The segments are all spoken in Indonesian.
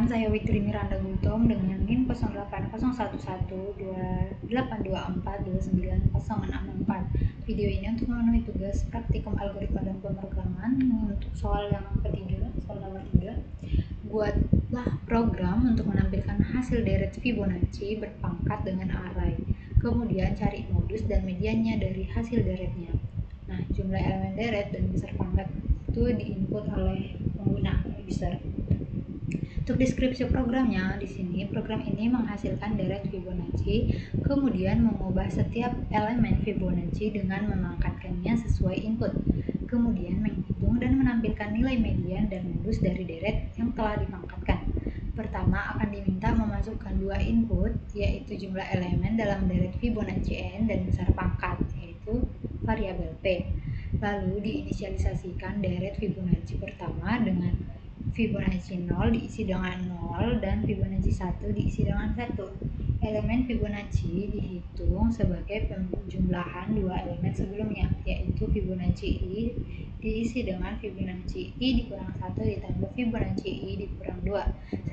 Perkenalkan, saya Witri Miranda Gultom dengan NIM 0801128824290664. Video ini untuk memenuhi tugas praktikum algoritma dan pemrograman untuk soal yang ketiga, soal nomor 3. Buatlah program untuk menampilkan hasil deret Fibonacci berpangkat dengan array. Kemudian cari modus dan mediannya dari hasil deretnya. Nah, jumlah elemen deret dan besar pangkat itu diinput oleh pengguna user. Untuk deskripsi programnya, di sini program ini menghasilkan deret Fibonacci, kemudian mengubah setiap elemen Fibonacci dengan memangkatkannya sesuai input, kemudian menghitung dan menampilkan nilai median dan modus dari deret yang telah dipangkatkan. Pertama akan diminta memasukkan dua input, yaitu jumlah elemen dalam deret Fibonacci n dan besar pangkat, yaitu variabel p. Lalu diinisialisasikan deret Fibonacci pertama dengan Fibonacci 0 diisi dengan 0 dan Fibonacci 1 diisi dengan 1. Elemen Fibonacci dihitung sebagai penjumlahan dua elemen sebelumnya, yaitu Fibonacci i diisi dengan Fibonacci i dikurang 1 ditambah Fibonacci i dikurang 2.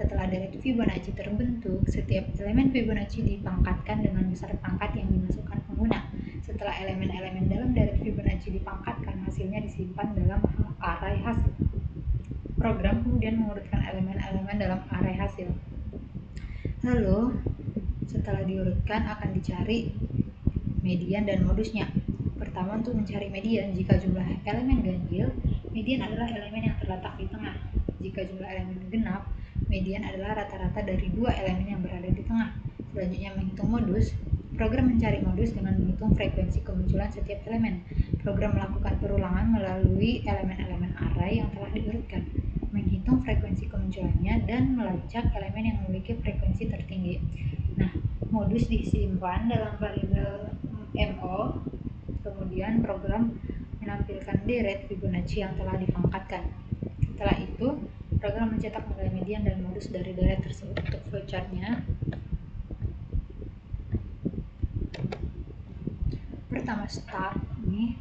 Setelah deret Fibonacci terbentuk, setiap elemen Fibonacci dipangkatkan dengan besar pangkat yang dimasukkan pengguna. Setelah elemen-elemen dalam deret Fibonacci dipangkatkan, hasilnya disimpan dalam array hasil. Program kemudian mengurutkan elemen-elemen dalam array hasil. Lalu setelah diurutkan akan dicari median dan modusnya. Pertama, untuk mencari median, jika jumlah elemen ganjil, median adalah elemen yang terletak di tengah. Jika jumlah elemen genap, median adalah rata-rata dari dua elemen yang berada di tengah. Selanjutnya, menghitung modus. Program mencari modus dengan menghitung frekuensi kemunculan setiap elemen. Program melakukan perulangan melalui elemen-elemen array yang telah diurutkan, menghitung frekuensi kemunculannya, dan melacak elemen yang memiliki frekuensi tertinggi. Nah, modus disimpan dalam variabel MO, kemudian program menampilkan deret Fibonacci yang telah dipangkatkan. Setelah itu, program mencetak nilai median dan modus dari deret tersebut. Untuk flowchartnya, pertama start nih,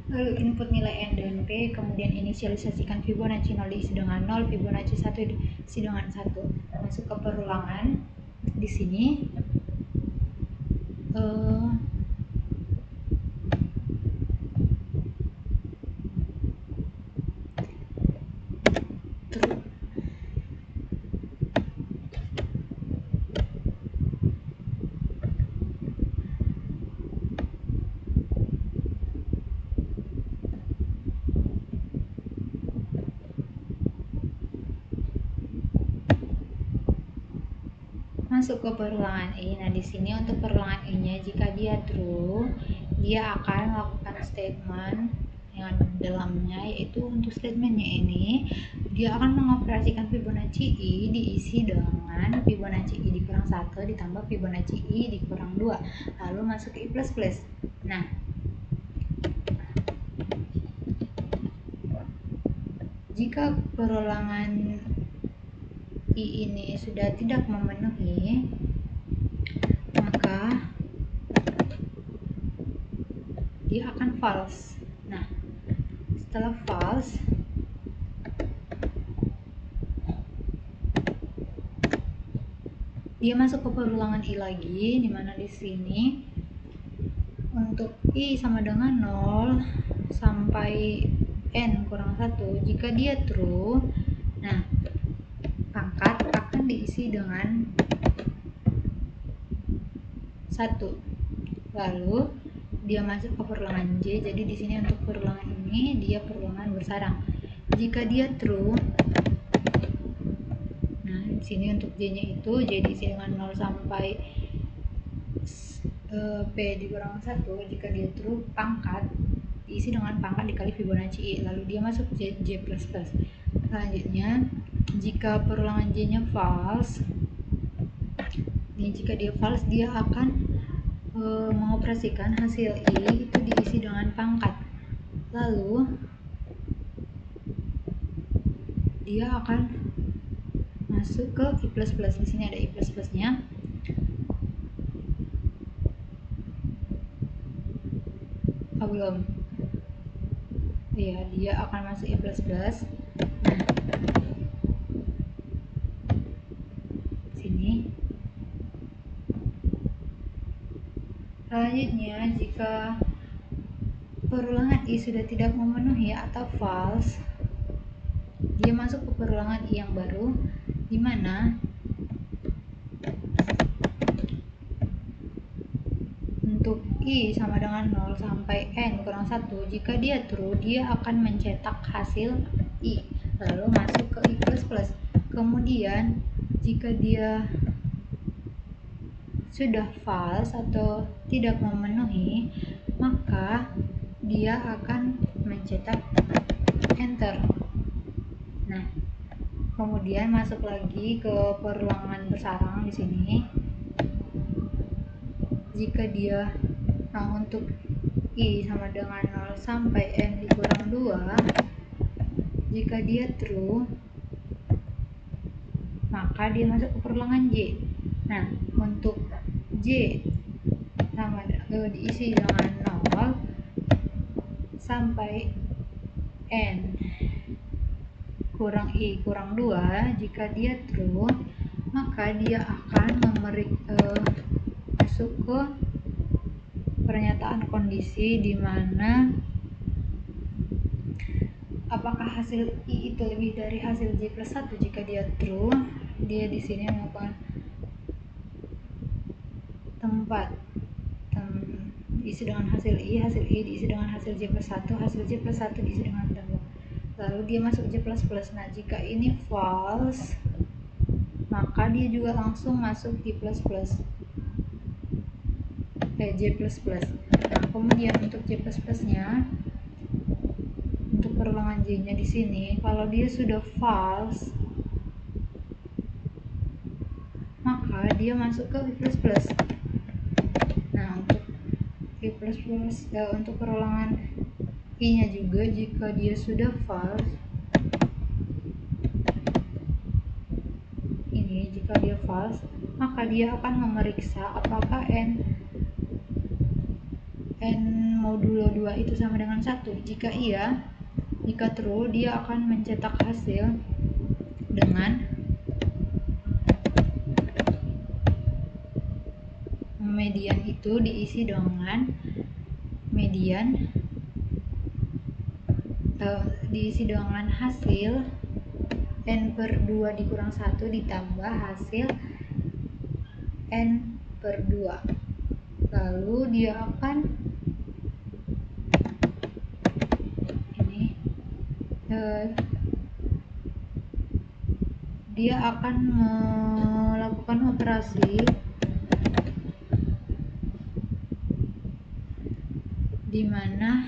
lalu input nilai n dan p, kemudian inisialisasikan Fibonacci 0 diisi dengan 0, Fibonacci 1 diisi dengan 1. Masuk ke perulangan. Di sini masuk ke perulangan i. Nah, di sini untuk perulangan i-nya, jika dia true, dia akan melakukan statement yang dalamnya, yaitu untuk statementnya ini dia akan mengoperasikan Fibonacci i diisi dengan Fibonacci i dikurang 1 ditambah Fibonacci i dikurang 2, lalu masuk ke i++. Nah, jika perulangan i ini sudah tidak memenuhi, maka dia akan false. Nah, setelah false, dia masuk ke perulangan i lagi, dimana di sini untuk i sama dengan 0 sampai n kurang 1, jika dia true, nah pangkat akan diisi dengan 1. Lalu dia masuk ke perulangan j. Jadi di sini untuk perulangan ini dia perulangan bersarang. Jika dia true, nah di sini untuk j-nya itu j diisi dengan 0 sampai p dikurang 1. Jika dia true, pangkat diisi dengan pangkat dikali Fibonacci i, lalu dia masuk j++. Selanjutnya, jika perulangan j-nya false, jika dia false, dia akan mengoperasikan hasil i itu diisi dengan pangkat, lalu dia akan masuk ke i++. Di sini ada i++-nya. Belum. Iya, dia akan masuk i++. Nah, Selanjutnya, jika perulangan I sudah tidak memenuhi atau false, dia masuk ke perulangan I yang baru, di mana untuk I sama dengan 0 sampai N kurang 1, jika dia true, dia akan mencetak hasil I, lalu masuk ke I++. Kemudian, jika dia sudah false atau tidak memenuhi, maka dia akan mencetak enter. Nah, kemudian masuk lagi ke perulangan bersarang di sini. Jika dia untuk I sama dengan 0 sampai N dikurang 2, jika dia true, maka dia masuk ke perulangan J. Nah, untuk J sama diisi dengan 0 sampai N kurang I kurang 2, jika dia true, maka dia akan masuk ke pernyataan kondisi di mana apakah hasil I itu lebih dari hasil J+1. Jika dia true, dia di sini melakukan tempat diisi dengan hasil I diisi dengan hasil J+1, hasil J+1 diisi dengan tambah, lalu dia masuk J++. Nah, jika ini false, maka dia juga langsung masuk J++. Nah, kemudian untuk J++-nya, untuk perulangan J-nya di sini, kalau dia sudah false, maka dia masuk ke I++. Nah, untuk I++, untuk perulangan I-nya juga, jika dia sudah false, ini jika dia false, maka dia akan memeriksa apakah N modulo 2 itu sama dengan 1. Jika iya, jika true, dia akan mencetak hasil dengan median itu diisi dengan hasil N/2 dikurang 1 ditambah hasil N/2, lalu dia akan melakukan operasi di mana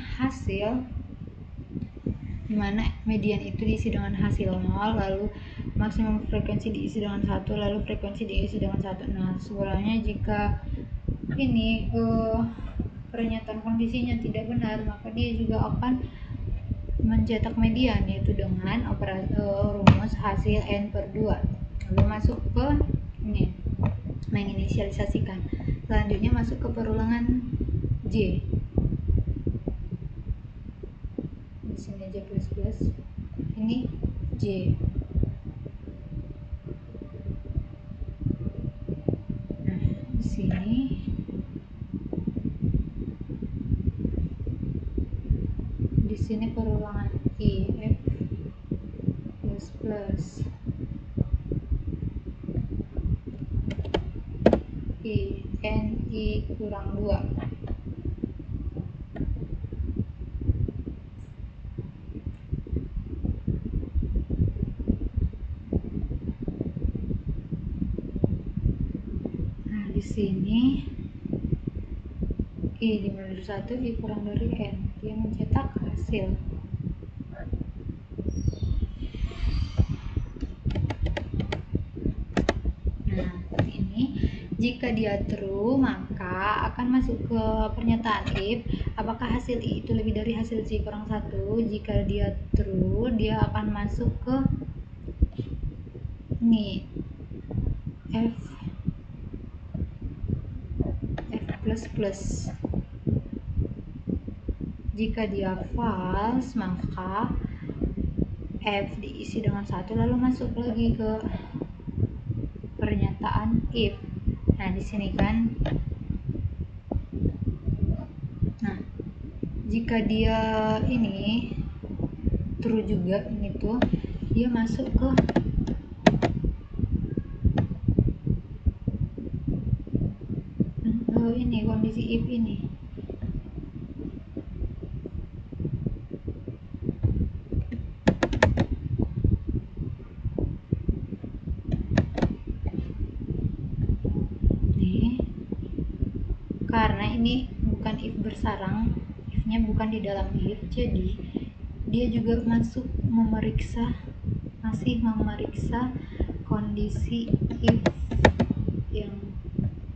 median itu diisi dengan hasil 0, lalu maksimum frekuensi diisi dengan 1, lalu frekuensi diisi dengan 1. Nah, sebenarnya jika ini pernyataan kondisinya tidak benar, maka dia juga akan mencetak median, yaitu dengan rumus hasil N/2, lalu masuk ke ini, menginisialisasikan. Selanjutnya masuk ke perulangan J. Di sini J++, ini J. Nah, di sini perulangan I F++ I NI kurang 2. Nah, di sini I dimodulo 1 I kurang dari N, dia mencetak hasil. Nah, seperti ini. Jika dia true, maka akan masuk ke pernyataan if apakah hasil I itu lebih dari hasil J kurang 1. Jika dia true, dia akan masuk ke ini F++. Jika dia false, maka F diisi dengan 1, lalu masuk lagi ke pernyataan if. Nah, di sini kan jika dia ini true juga, ini tuh dia masuk ke ini kondisi if ini. Nih, karena ini bukan if bersarang, if-nya bukan di dalam if, jadi dia juga masih memeriksa kondisi if yang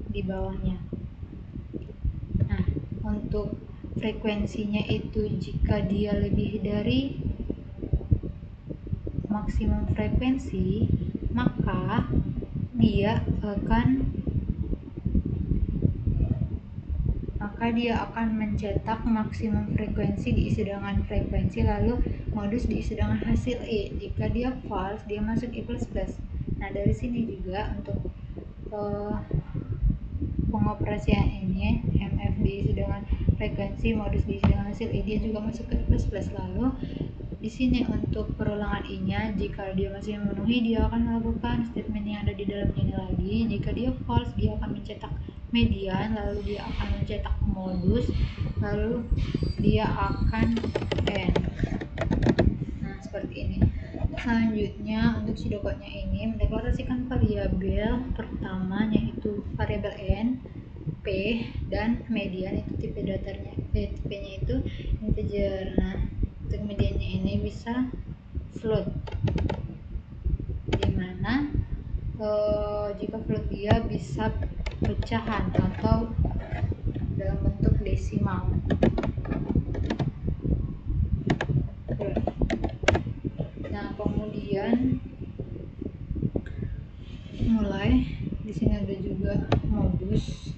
di bawahnya. Nah, untuk frekuensinya itu jika dia lebih dari maksimum frekuensi, maka dia akan mencetak maksimum frekuensi diisi dengan frekuensi, lalu modus diisi dengan hasil E. Jika dia false, dia masuk E++. Nah, dari sini juga untuk pengoperasian ini, MF diisi dengan frekuensi, modus diisi dengan hasil E, dia juga masuk ke E++. Lalu di sini untuk perulangan I-nya, jika dia masih memenuhi, dia akan melakukan statement yang ada di dalamnya ini lagi. Jika dia false, dia akan mencetak median, lalu dia akan mencetak modus, lalu dia akan end. Nah, seperti ini. Selanjutnya untuk pseudocode-nya ini mendeklarasikan variabel pertama, yaitu variabel n, p, dan median itu tipe datarnya, tipenya itu integer. Nah, untuk mediannya ini bisa float, dimana jika float dia bisa pecahan atau dalam bentuk desimal. Nah, kemudian mulai di sini ada juga modus.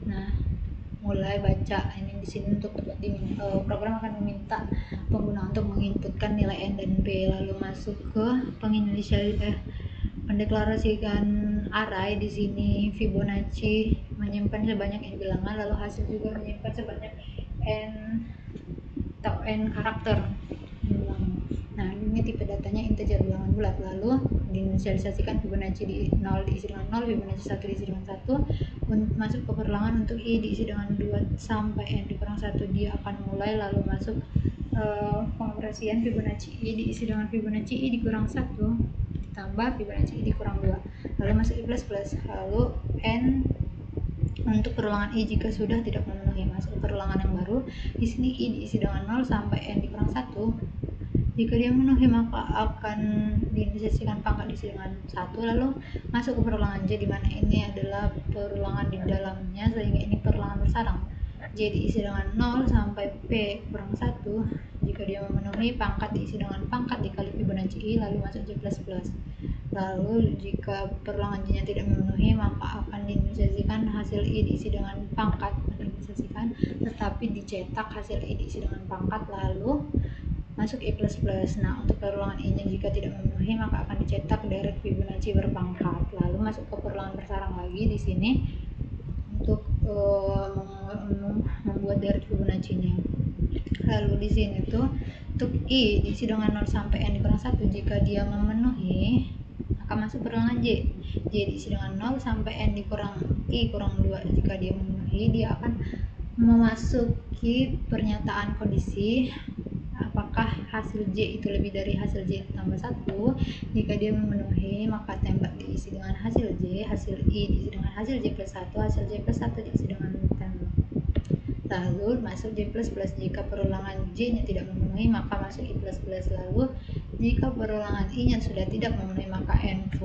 Nah, mulai baca ini di sini untuk program akan meminta pengguna untuk menginputkan nilai n dan p, lalu masuk ke mendeklarasikan array. Di sini Fibonacci menyimpan sebanyak n bilangan, lalu hasil juga menyimpan sebanyak n karakter. Nah, ini tipe datanya integer bilangan bulat, lalu diinisialisasikan Fibonacci di 0 diisi dengan 0, Fibonacci 1 diisi dengan 1, masuk ke perulangan untuk I diisi dengan 2 sampai n dikurang 1, dia akan mulai, lalu masuk pengoperasian Fibonacci I diisi dengan Fibonacci I dikurang 1 ditambah Fibonacci I dikurang 2, lalu masuk I++, lalu n untuk perulangan I jika sudah tidak memenuhi, masuk perulangan yang baru. Di sini I diisi dengan 0 sampai n dikurang 1. Jika dia memenuhi, maka akan diinisialisasikan pangkat diisi dengan 1, lalu masuk ke perulangan J, di mana ini adalah perulangan di dalamnya, sehingga ini perulangan bersarang. J diisi dengan 0 sampai P kurang 1. Jika dia memenuhi, pangkat diisi dengan pangkat dikali Fibonacci I, lalu masuk J++. Lalu jika perulangan J-nya tidak memenuhi, maka akan diinisialisasikan hasil I diisi dengan pangkat, tetapi dicetak hasil I diisi dengan pangkat, lalu masuk I++. Nah, untuk perulangan I-nya jika tidak memenuhi, maka akan dicetak direct Fibonacci berpangkat, lalu masuk ke perulangan bersarang lagi. Di sini untuk membuat direct Fibonacci-nya. Lalu di sini tuh untuk I diisi dengan 0 sampai n dikurang 1, jika dia memenuhi, maka masuk perulangan J. J diisi dengan 0 sampai n dikurang I kurang 2. Jika dia memenuhi, dia akan memasuki pernyataan kondisi apakah hasil J itu lebih dari hasil J tambah 1. Jika dia memenuhi, maka tembak diisi dengan hasil J, hasil I diisi dengan hasil J+1, hasil J+1 diisi dengan tembak. Lalu masuk J++. Jika perulangan J-nya tidak memenuhi, maka masuk I++. Lalu jika perulangan I-nya sudah tidak memenuhi, maka N4.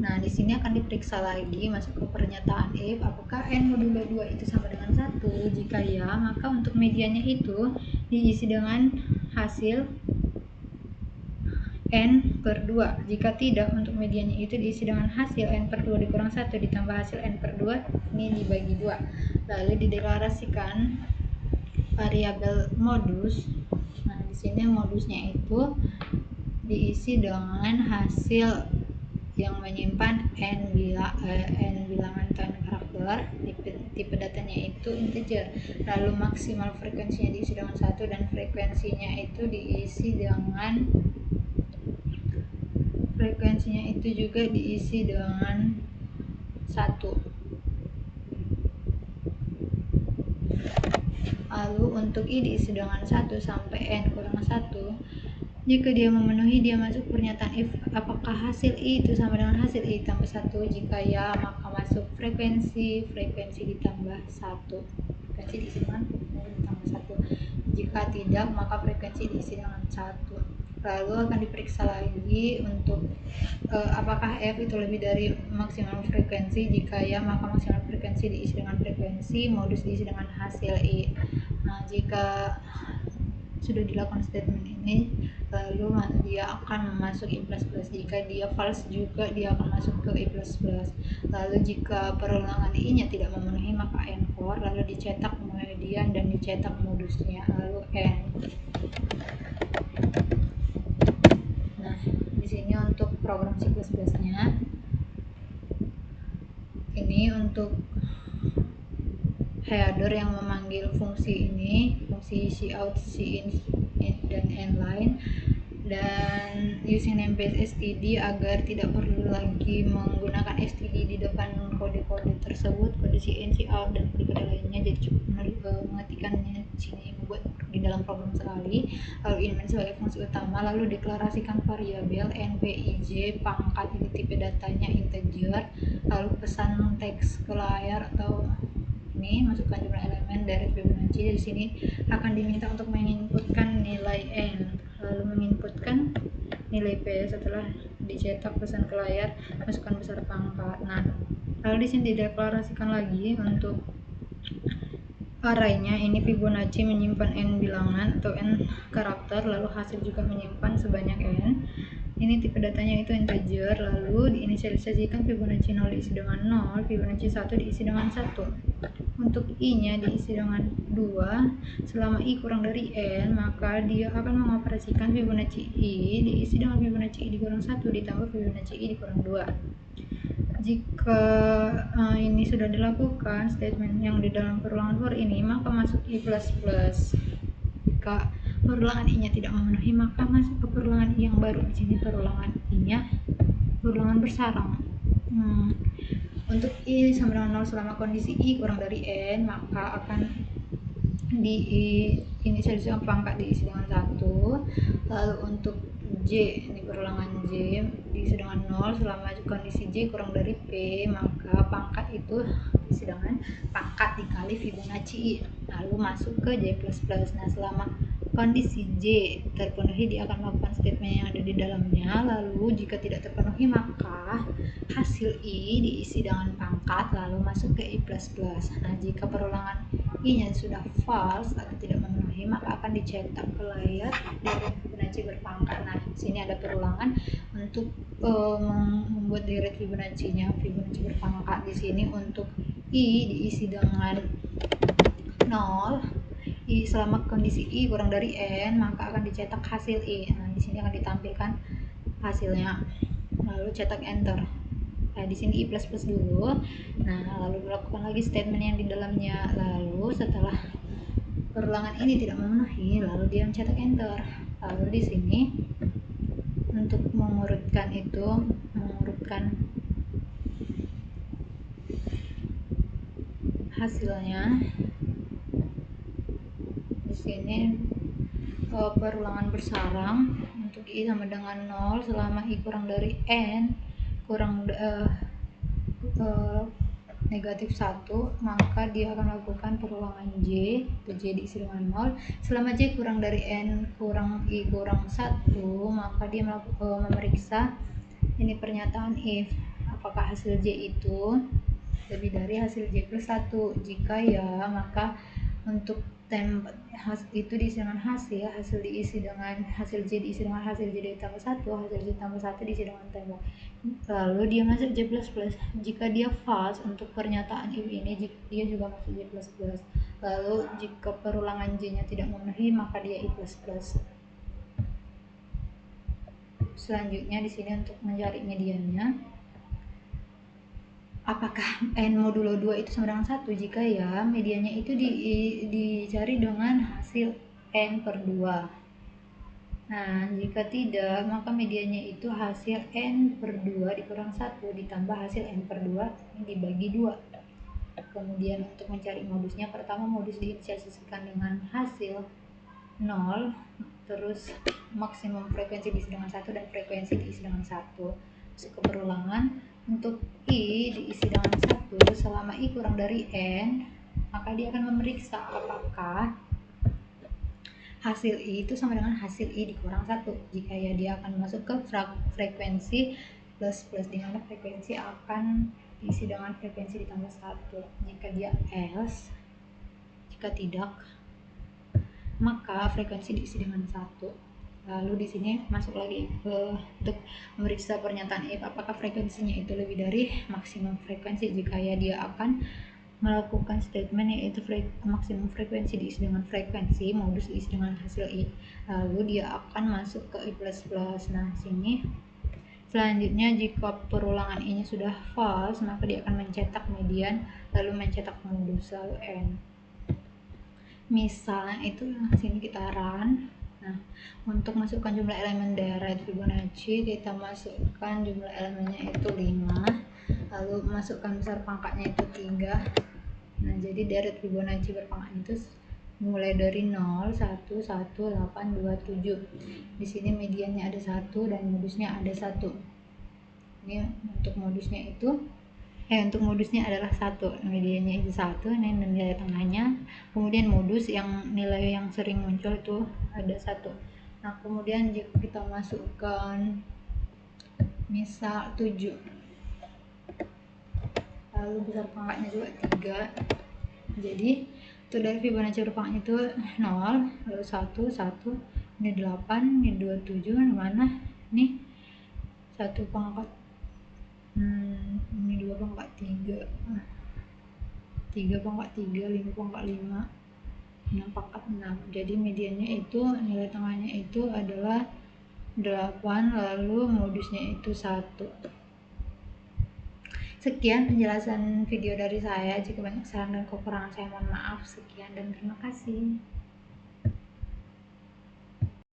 Nah, di sini akan diperiksa lagi, masuk ke pernyataan if, apakah n modulo 2 itu sama dengan 1. Jika ya, maka untuk mediannya itu diisi dengan hasil n/2. Jika tidak, untuk mediannya itu diisi dengan hasil n/2 dikurang 1 ditambah hasil n/2 ini dibagi 2. Lalu dideklarasikan variabel modus. Nah, di sini modusnya itu diisi dengan hasil yang menyimpan n bilangan atau n karakter. number, tipe datanya itu integer, lalu maksimal frekuensinya diisi dengan 1 dan frekuensinya itu juga diisi dengan 1. Lalu untuk I diisi dengan 1 sampai N kurang 1. Jika dia memenuhi, dia masuk pernyataan if apakah hasil I itu sama dengan hasil I tambah 1. Jika ya, maka masuk frekuensi ditambah 1. Frekuensi diisi dengan ditambah 1. Jika tidak, maka frekuensi diisi dengan 1. Lalu akan diperiksa lagi untuk apakah F itu lebih dari maksimal frekuensi. Jika ya, maka maksimal frekuensi diisi dengan frekuensi, modus diisi dengan hasil I. Nah, jika sudah dilakukan statement ini, lalu dia akan masuk I++. Jika dia false juga, dia akan masuk ke I++. Lalu jika perulangan I nya tidak memenuhi, maka N4, lalu dicetak kemudian dan dicetak modusnya, lalu N. Nah, di sini untuk program C++ nya ini untuk header yang memanggil fungsi ini, fungsi cout, cin, dan nline, dan using namespace std agar tidak perlu lagi menggunakan std di depan kode-kode tersebut, kode cin, cout, dan kode-kode lainnya. Jadi cukup mengetikkannya di sini, membuat di dalam program sekali. Lalu ini sebagai fungsi utama, lalu deklarasikan variabel npij pangkat, ini tipe datanya integer, lalu pesan teks ke layar atau ini masukkan jumlah elemen dari Fibonacci. Di sini akan diminta untuk menginputkan nilai n, lalu menginputkan nilai p. Setelah dicetak pesan ke layar, masukkan besar pangkat. Nah, lalu di sini dideklarasikan lagi untuk arraynya. Ini Fibonacci menyimpan n bilangan atau n karakter, lalu hasil juga menyimpan sebanyak n. Ini tipe datanya itu integer, lalu diinisialisasikan Fibonacci 0 diisi dengan 0, Fibonacci 1 diisi dengan 1. Untuk I nya diisi dengan 2. Selama I kurang dari N, maka dia akan mengoperasikan Fibonacci I diisi dengan Fibonacci I dikurang 1 ditambah Fibonacci I dikurang 2. Jika ini sudah dilakukan, statement yang di dalam perulangan for ini, maka masuk I++. Jika perulangan I nya tidak memenuhi, maka masuk ke perulangan I yang baru. Di sini perulangan I nya perulangan bersarang. Untuk I sama dengan 0 selama kondisi I kurang dari N, maka akan diinisialisasikan pangkat diisi dengan 1. Lalu untuk J, ini perulangan J diisi dengan 0 selama kondisi J kurang dari P, maka pangkat itu diisi dengan pangkat dikali Fibonacci I, lalu masuk ke J++. Nah, selama kondisi J terpenuhi, dia akan melakukan statement yang ada di dalamnya. Lalu jika tidak terpenuhi, maka hasil I diisi dengan pangkat lalu masuk ke I++. Nah, jika perulangan I nya sudah false atau tidak memenuhi, maka akan dicetak ke layar dari Fibonacci berpangkat. Nah, di sini ada perulangan untuk membuat deret Fibonacci-nya, Fibonacci berpangkat. Di sini untuk I diisi dengan 0. I selama kondisi I kurang dari N, maka akan dicetak hasil I. Nah, di sini akan ditampilkan hasilnya. Lalu cetak enter. Nah, di sini I++ dulu. Nah, lalu lakukan lagi statement yang di dalamnya. Lalu setelah perulangan ini tidak memenuhi, lalu dia mencetak enter. Lalu di sini untuk mengurutkan hasilnya, di sini perulangan bersarang untuk I sama dengan 0 selama I kurang dari N negatif 1, maka dia akan melakukan perulangan J, atau J diisi dengan 0. Selama J kurang dari N kurang I kurang 1, maka dia memeriksa ini pernyataan if apakah hasil J itu lebih dari hasil J plus 1. Jika ya, maka untuk itu diisi dengan hasil diisi dengan hasil J diisi dengan hasil J ditambah 1, hasil J tambah 1 diisi dengan tembok. Lalu dia masuk J++. Jika dia false untuk pernyataan if ini, dia juga masuk J++. Lalu jika perulangan J nya tidak memenuhi, maka dia I++. Selanjutnya di sini untuk mencari mediannya, apakah n modulo 2 itu sama dengan 1 jika ya mediannya itu dicari dengan hasil n per 2. Nah, jika tidak, maka mediannya itu hasil n per 2 dikurang 1 ditambah hasil n per 2 ini dibagi 2. Kemudian untuk mencari modusnya, pertama modus diinisialisasikan dengan hasil 0, terus maksimum frekuensi diisi dengan 1 dan frekuensi diisi dengan 1. Masuk ke perulangan, untuk I diisi dengan 1 selama I kurang dari N, maka dia akan memeriksa apakah hasil I itu sama dengan hasil I dikurang 1. Jika ya, dia akan masuk ke frekuensi plus, di mana frekuensi akan diisi dengan frekuensi ditambah 1. Jika dia else, jika tidak, maka frekuensi diisi dengan 1. Lalu di sini masuk lagi untuk memeriksa pernyataan if apakah frekuensinya itu lebih dari maksimum frekuensi. Jika ya, dia akan melakukan statement yaitu maksimum frekuensi diisi dengan frekuensi, modus diisi dengan hasil I. Lalu dia akan masuk ke I++. Nah, sini selanjutnya jika perulangan I-nya sudah false, maka dia akan mencetak median lalu mencetak modus lalu N. Misalnya itu sini kita run. Nah, untuk masukkan jumlah elemen deret Fibonacci, kita masukkan jumlah elemennya itu 5, lalu masukkan besar pangkatnya itu 3. Nah, jadi deret Fibonacci berpangkat itu mulai dari 0, 1, 1, 8, 2, 7. Di sini mediannya ada 1 dan modusnya ada 1. Ini untuk modusnya itu untuk modusnya adalah 1, mediannya itu 1, ini nilai tengahnya. Kemudian modus yang nilai yang sering muncul itu ada 1. Nah, kemudian jika kita masukkan misal 7, lalu besar pangkatnya juga 3, jadi itu dari Fibonacci berpangkat itu 0, lalu 1, 1, ini 8, ini 27, mana nih 1 pangkat ini 2 pangkat 3, 3 pangkat 3, 5 pangkat 5, 6 pangkat 6. Jadi mediannya itu nilai tengahnya itu adalah 8, lalu modusnya itu 1. Sekian penjelasan video dari saya. Jika banyak saran dan kekurangan saya mohon maaf. Sekian dan terima kasih.